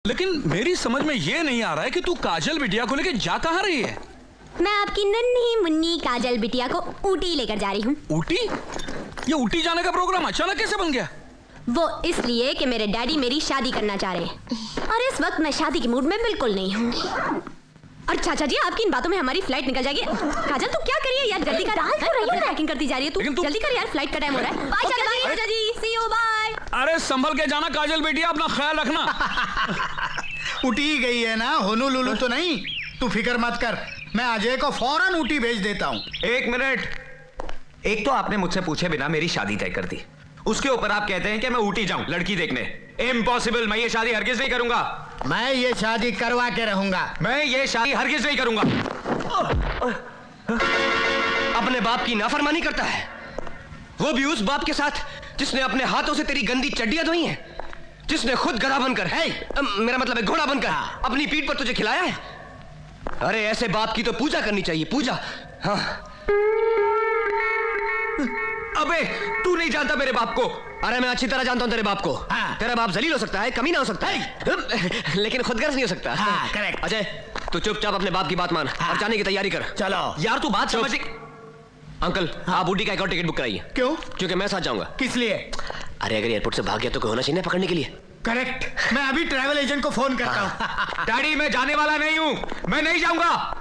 लेकिन मेरी समझ में ये नहीं आ रहा है कि तू काजल बिटिया को लेके जा कहाँ रही है। मैं आपकी नन्ही मुन्नी काजल बिटिया को ऊटी लेकर जा रही हूँ। ऊटी? ये ऊटी जाने का प्रोग्राम अचानक कैसे बन गया? वो इसलिए कि मेरे डैडी मेरी शादी करना चाह रहे हैं और इस वक्त मैं शादी के मूड में बिल्कुल नहीं हूँ। और चाचा जी, आपकी इन बातों में हमारी फ्लाइट निकल जाएगी। काजल तू क्या करिए यार, जल्दी कर। पैकिंग करती जा रही है तू। जल्दी कर यार, फ्लाइट का टाइम हो रहा है। बाय चाचा जी, सी यू, बाय। अरे संभल के जाना काजल बेटिया, अपना ख्याल रखना। उठी गई है ना, होनोलुलु तो नहीं। तू फिक्र मत कर, मैं अजय को फौरन ऊटी भेज देता हूँ। एक मिनट, एक तो आपने मुझसे पूछे बिना मेरी शादी तय कर दी, उसके ऊपर आप कहते हैं कि मैं ऊटी जाऊं लड़की देखने। इम्पॉसिबल, मैं ये शादी हरगिज नहीं करूंगा। मैं ये शादी करवा के रहूंगा। मैं ये शादी हरगिज नहीं करूंगा। अपने बाप की नाफरमानी करता है, वो भी उस बाप के साथ जिसने अपने हाथों से तेरी गंदी चड्डियां धोई हैं, जिसने खुद गधा बनकर मेरा मतलब है घोड़ा बनकर अपनी पीठ पर तुझे खिलाया है। अरे ऐसे बाप की तो पूजा करनी चाहिए, पूजा। हाँ। अबे तू नहीं जानता मेरे बाप को। अरे मैं अच्छी तरह जानता हूं तेरे बाप को। हाँ। तेरा बाप जलील हो सकता है, कमीना हो सकता है, लेकिन खुदगर्ज नहीं हो सकता। हाँ, करेक्ट। अजय, तू चुपचाप अपने बाप की बात मान और जाने की तैयारी कर। चलो यार तू बात समझ। अंकल, आप बूटी का एक और टिकट बुक कराइए। क्यों? क्योंकि मैं साथ जाऊंगा। किस लिए? अरे अगर एयरपोर्ट से भाग गया तो कोई होना चाहिए ना पकड़ने के लिए। करेक्ट, मैं अभी ट्रैवल एजेंट को फोन करता हूँ। डैडी मैं जाने वाला नहीं हूं, मैं नहीं जाऊंगा।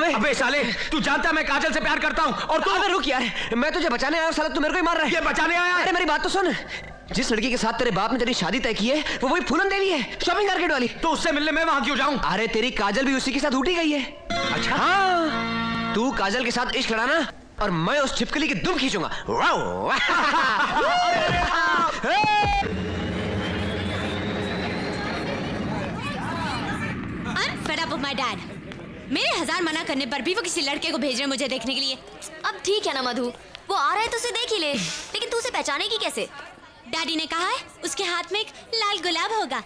अबे साले, तू जानता मैं काजल से प्यार करता हूं और तू। अबे रुक यार, मैं तुझे बचाने आया हूं, साला तू मेरे को ही मार रहा है। ये बचाने आया है? अरे मेरी बात तो सुन, जिस लड़की के साथ तेरे बाप ने तेरी शादी तय की है वो वही फूलन देवी है, शॉपिंग मार्केट वाली। तो उससे मिलने मैं वहां क्यों जाऊं? अरे तेरी काजल भी उसी के साथ उठी गई है। अच्छा हाँ, तू काजल के साथ इश्क लड़ाना और मैं उस छिपकली की दुम खींचूंगा। I'm fed up of my dad. मेरे 1000 मना करने पर भी वो किसी लड़के को भेज रहे हैं मुझे देखने के लिए। अब ठीक है ना मधु, वो आ रहा है तो उसे देख ही ले, लेकिन तू उसे पहचानेगी कैसे? डैडी ने कहा है उसके हाथ में एक लाल गुलाब होगा।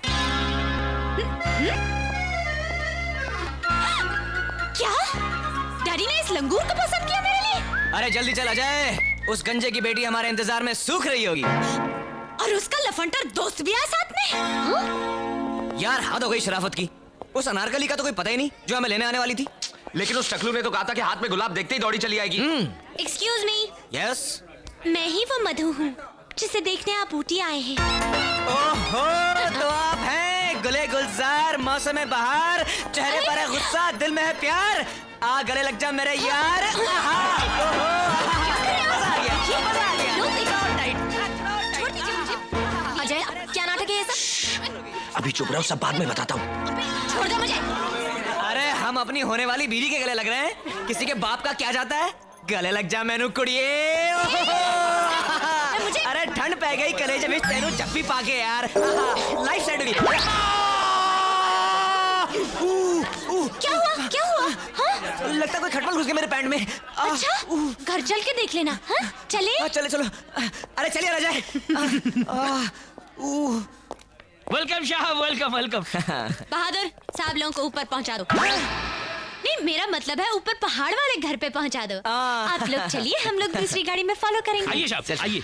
क्या? डैडी ने इस लंगूर को पसंद किया मेरे लिए? अरे जल्दी चल अजय, उस गंजे की बेटी हमारे इंतजार में सूख रही होगी। और उसका लफंटर दोस्त भी है साथ में। हाँ? यार हद हो गई शराफत की, उस अनारकली का तो कोई पता ही नहीं जो हमें लेने आने वाली थी। लेकिन उस टकलू ने तो कहा था कि हाथ में गुलाब देखते ही दौड़ी चली आएगी। Excuse me, yes. मैं ही वो मधु हूँ जिसे देखने आप ऊटी आए हैं। ओहो, तो आप हैं गुले गुलजार, मौसम बहार, चेहरे पर है गुस्सा, दिल में है प्यार, आ गले लग जा मेरे यार। अजय, क्या नाटक है ये सब? अभी चुप रहो, सब बाद में बताता हूँ। छोड़ दो मुझे। अरे हम अपनी होने वाली बीवी के गले लग रहे हैं, किसी के बाप का क्या जाता है। गले लग जा मैनू कुड़िए। अरे ठंड पै गई कलेजे में तेनू जब भी पाके यार, लाइफ सेट होगी। क्या हुआ? क्या हुआ? हाँ? लगता कोई खटमल घुस गया मेरे पैंट में। अच्छा, घर चल के देख लेना। हाँ? चले? चले चलो। अरे चलिए राजा। वेलकम साहब, वेलकम वेलकम। बहादुर, साहब लोगों को ऊपर पहुंचा दो। नहीं, मेरा मतलब है ऊपर पहाड़ वाले घर पे पहुंचा दो। आप लोग चलिए, हम लोग दूसरी गाड़ी में फॉलो करेंगे। आइए साहब, आइए।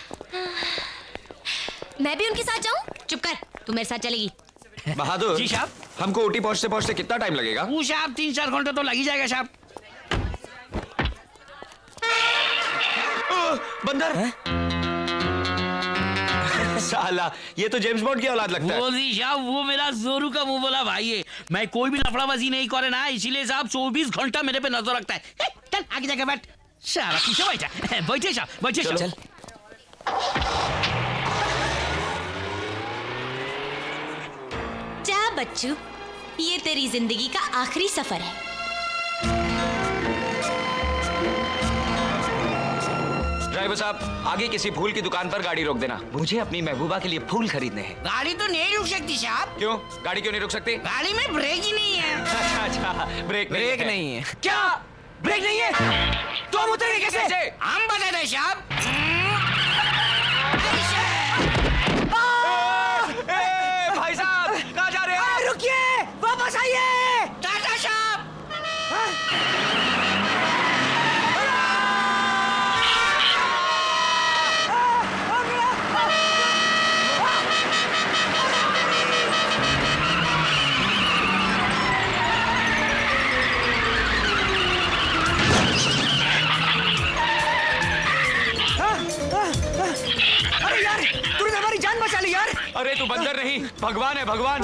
मैं भी उनके साथ जाऊं? चुप कर, तू मेरे साथ चलेगी। बहादुर जी साहब। हमको ऊटी पहुंचते पहुंचते कितना टाइम लगेगा? वो साहब 3-4 घंटे तो लग ही जाएगा साहब। बंदर साला, ये तो जेम्स बॉन्ड की औलाद लगता है। वो जी साहब, वो मेरा जोरू का मुंह बोला भाई है। मैं कोई भी लफड़ाबाजी नहीं करे ना, इसीलिए साहब 24 घंटा मेरे पे नजर रखता है। चल आगे जाके बैठ। सारा पीछे बैठा। बैठे साहब, बैठे साहब। चल। जा बच्चू, ये तेरी जिंदगी का आखिरी सफर है। ड्राइवर साहब, आगे किसी फूल की दुकान पर गाड़ी रोक देना, मुझे अपनी महबूबा के लिए फूल खरीदने हैं। गाड़ी तो नहीं रुक सकती साहब। क्यों? गाड़ी क्यों नहीं रुक सकती? गाड़ी में ब्रेक ही नहीं है। अच्छा, ब्रेक नहीं है। क्या ब्रेक नहीं है? तो हम उतरेंगे कैसे? हम बता दे साहब। भाई साहब कहाँ जा रहे हैं? रुकिए, वापस आइए। टाटा साहब। अरे यार तूने हमारी जान बचा ली यार। अरे तू बंदर नहीं, भगवान है भगवान।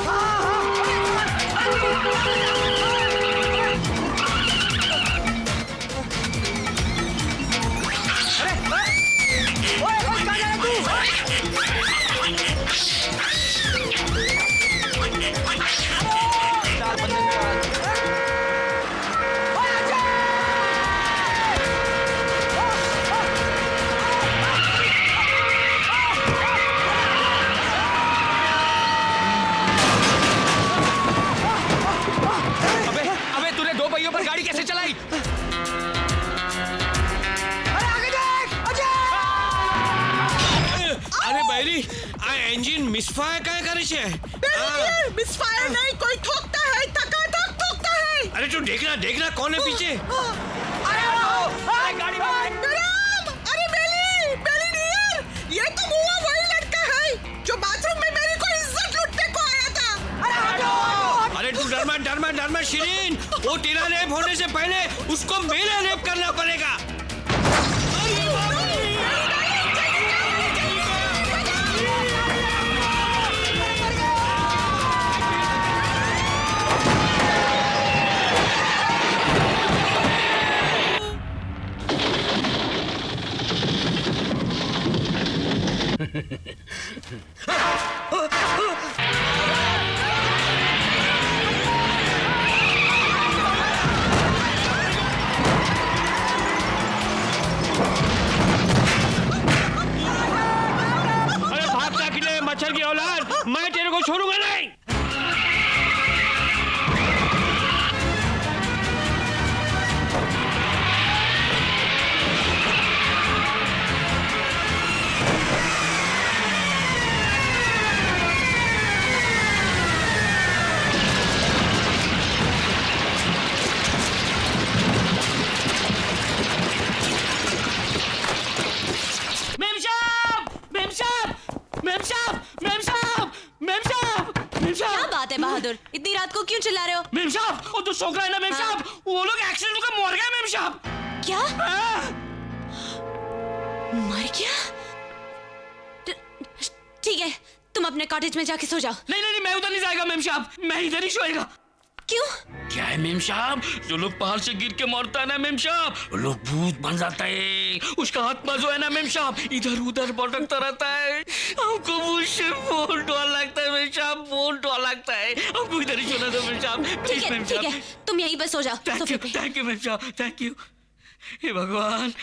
अबे तूने दो पहियों पर गाड़ी कैसे चलाई? अरे बैरी आ एंजिन मिसफायर काय करे छे? मिसफायर नहीं, कोई ठोकता है, ठोकता है। अरे तू देखना कौन है पीछे? अरे बेली डियर, ये तो बुआ वही लड़का है जो बाथरूम में मेरी को इज्जत लूटने को आया था। अरे तू डरमा शिरीन, वो तेरा रेप होने से पहले उसको मेरा रेप करना पड़ेगा। अरे भागता किले मच्छर की औलाद, मैं तेरे को छोड़ूंगा नहीं। क्या बात है बहादुर, इतनी रात को क्यों चिल्ला रहे हो? मेम साहब, वो तो छोकरा है ना मेम साहब, वो लोग एक्सीडेंट होकर मर गए मेम साहब। क्या हाँ। मर गया? ठीक है, तुम अपने कॉटेज में जाके सो जाओ। नहीं, मैं उधर नहीं जाएगा मेम साहब, मैं इधर ही सोएगा। क्यों? क्या है मेम साहब, जो लोग पहाड़ से गिर के मरता है ना मेम साहब, वो लोग भूत बन जाता है। उसका आत्मा जो है ना मेम साहब, इधर उधर भटकता रहता है। हमको मुझसे बहुत डर लगता है मेम साहब, बहुत डर लगता है। हमको इधर ही सोना दो मेम साहब, प्लीज मेम ठीक साहब। है, तुम यहीं पर सो जाओ सोफे पे। थैंक यू मेम साहब, थैंक यू। हे भगवान।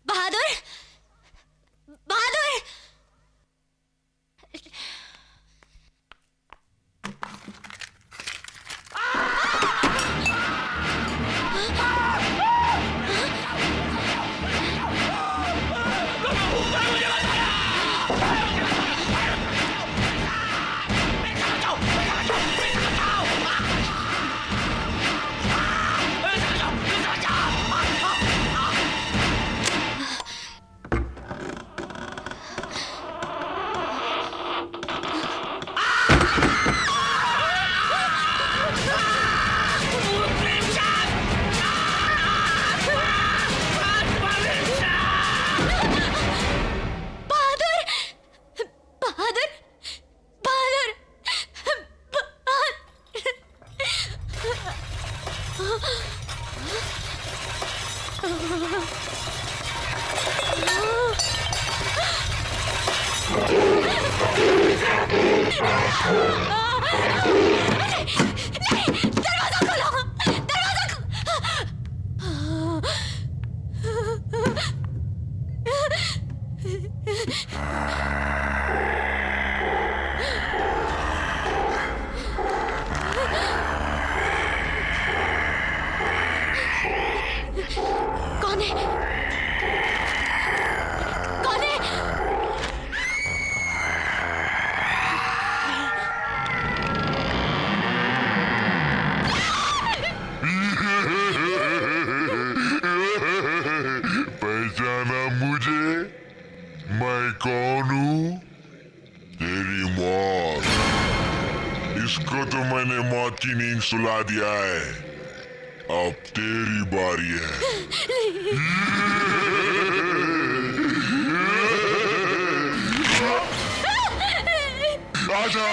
बहादुर, बहादुर, कौन है? कौन है? की नींद सुला दिया है, अब तेरी बारी है। आजा।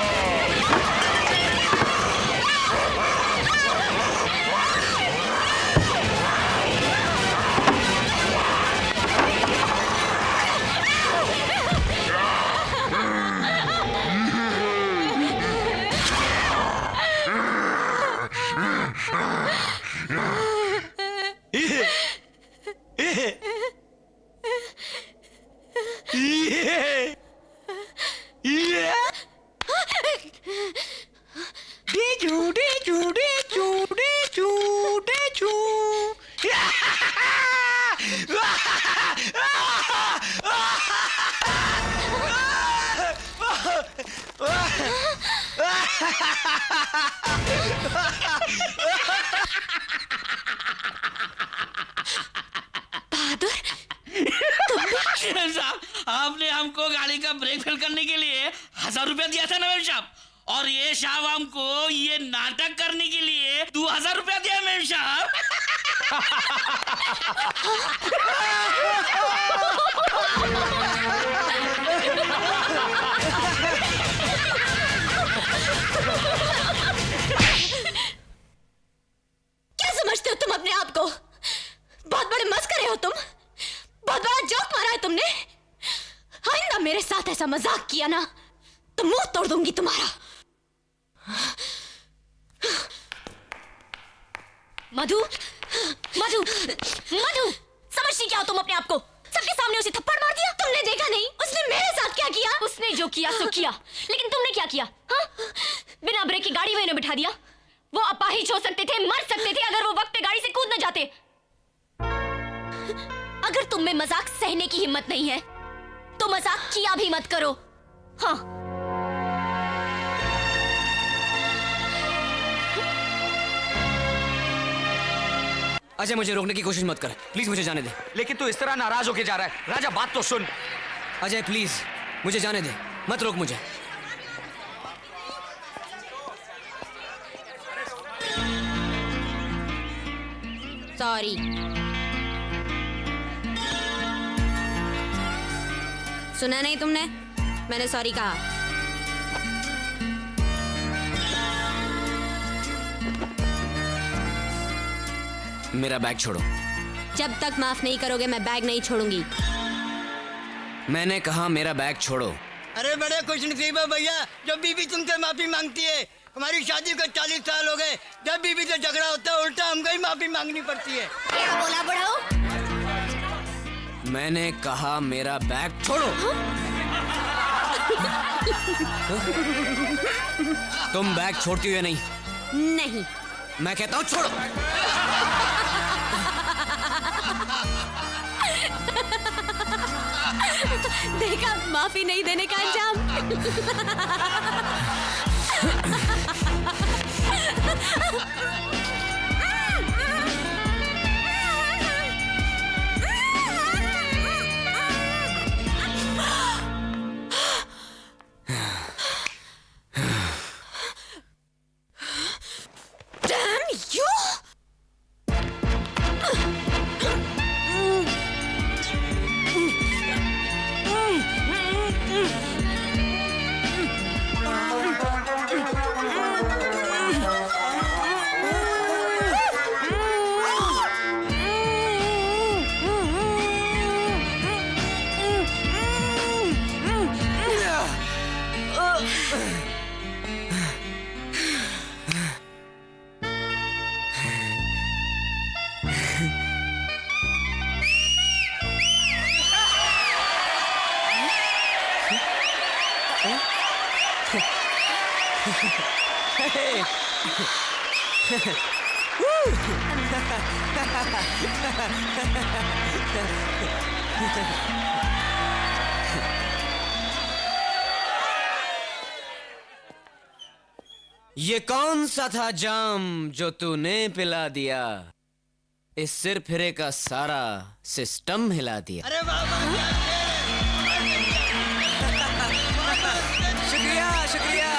साहब, आपने हमको गाड़ी का ब्रेक फेल करने के लिए 1000 रुपया दिया था ना मेम साहब, और ये साहब हमको ये नाटक करने के लिए 2000 रुपया दिया मेम साहब। क्या समझते हो तुम अपने आप को? बहुत बड़े मस्करे हो तुम, बहुत बड़ा जोक मारा है तुमने। आइंदा मेरे साथ ऐसा मजाक किया ना तो मुंह तोड़ दूंगी तुम्हारा। मधु, मधु, मधु, समझती क्या हो तुम अपने आप को? सबके सामने उसे थप्पड़ मार दिया। तुमने देखा नहीं उसने मेरे साथ क्या किया? उसने जो किया सो किया, लेकिन तुमने क्या किया? हाँ? बिना ब्रेक की गाड़ी में बिठा दिया। वो अपाहिज हो सकते थे, मर सकते थे अगर वो वक्त पे गाड़ी से कूद न जाते। अगर तुम में मजाक सहने की हिम्मत नहीं है तो मजाक किया भी मत करो। हाँ। अजय, मुझे रोकने की कोशिश मत कर, प्लीज मुझे जाने दे। लेकिन तू इस तरह नाराज होके जा रहा है। राजा, बात तो सुन। अजय प्लीज मुझे जाने दे, मत रोक मुझे। सॉरी। सुना नहीं तुमने? मैंने सॉरी कहा। मेरा बैग छोड़ो। जब तक माफ नहीं करोगे मैं बैग नहीं छोड़ूंगी। मैंने कहा मेरा बैग छोड़ो। अरे बड़े खुशनसीब है भैया, जब बीबी तुमसे माफी मांगती है। हमारी शादी को 40 साल हो गए, जब बीबी से झगड़ा होता है उल्टा हमको ही माफी मांगनी पड़ती है। क्या बोला बड़ो? मैंने कहा मेरा बैग छोड़ो। तुम बैग छोड़ती हो या नहीं? नहीं। मैं कहता हूँ छोड़ो। देखा माफी नहीं देने का अंजाम। Damn you! ये कौन सा था जाम जो तूने पिला दिया? इस सिर फिरे का सारा सिस्टम हिला दिया। अरे वाह वाह, शुक्रिया शुक्रिया।